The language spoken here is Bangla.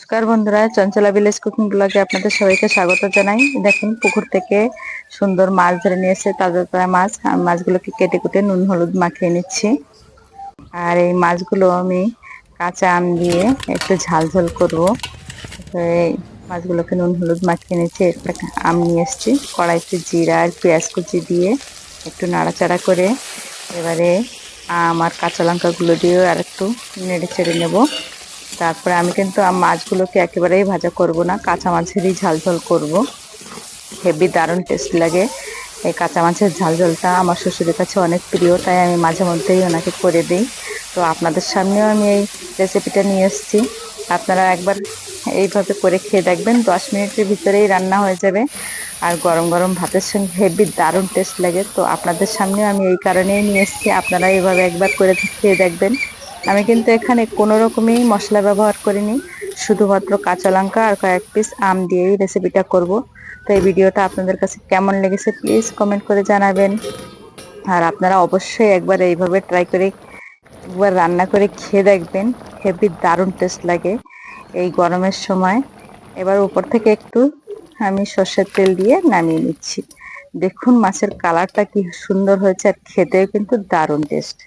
নমস্কার বন্ধুরা, চঞ্চলা ভিলেজ কুকিং ব্লগে আপনাদের সবাইকে স্বাগত জানাই। দেখুন, পুকুর থেকে সুন্দর মাছ ধরে নিয়ে এসে তাজা তাজা মাছ। আমি মাছগুলোকে কেটে কুটে নুন হলুদ মাখিয়ে নিচ্ছি। আর এই মাছগুলো আমি কাঁচা আম দিয়ে একটু ঝাল ঝাল করবো। এই মাছগুলোকে নুন হলুদ মাখিয়ে নিচ্ছি। একটা আম নিয়ে এসেছি, কড়াইতে জিরা আর পেঁয়াজ কুচি দিয়ে একটু নাড়াচাড়া করে এবারে আম আর কাঁচা লঙ্কাগুলো দিয়ে আর একটু নেড়ে চেড়ে নেবো। তারপরে আমি কিন্তু মাছগুলোকে একেবারেই ভাজা করব না, কাঁচা মাছেরই ঝাল ঝাল করব। হেভি দারুণ টেস্ট লাগে। এই কাঁচা মাছের ঝাল ঝালটা আমার শ্বশুরের কাছে অনেক প্রিয়, তাই আমি মাঝে মধ্যেই ওনাকে করে দিই। তো আপনাদের সামনেও আমি এই রেসিপিটা নিয়ে এসেছি। আপনারা একবার এইভাবে করে খেয়ে দেখবেন, 10 মিনিটের ভিতরেই রান্না হয়ে যাবে। আর গরম গরম ভাতের সঙ্গে হেভি দারুণ টেস্ট লাগে। তো আপনাদের সামনেও আমি এই কারণেই নিয়ে এসেছি, আপনারা এইভাবে একবার করে খেয়ে দেখবেন। আমি কিন্তু এখানে কোনো রকমই মশলা ব্যবহার করিনি, শুধুমাত্র কাঁচা লঙ্কা আর কয়েক পিস আম দিয়েই রেসিপিটা করব। তো এই ভিডিওটা আপনাদের কাছে কেমন লেগেছে প্লিজ কমেন্ট করে জানাবেন। আর আপনারা অবশ্যই একবার এইভাবে ট্রাই করে একবার রান্না করে খেয়ে দেখবেন, হেভি দারুণ টেস্ট লাগে এই গরমের সময়। এবার উপর থেকে একটু আমি সর্ষের তেল দিয়ে নামিয়ে নিচ্ছি। দেখুন মাছের কালারটা কি সুন্দর হয়েছে, আর খেতেও কিন্তু দারুণ টেস্ট।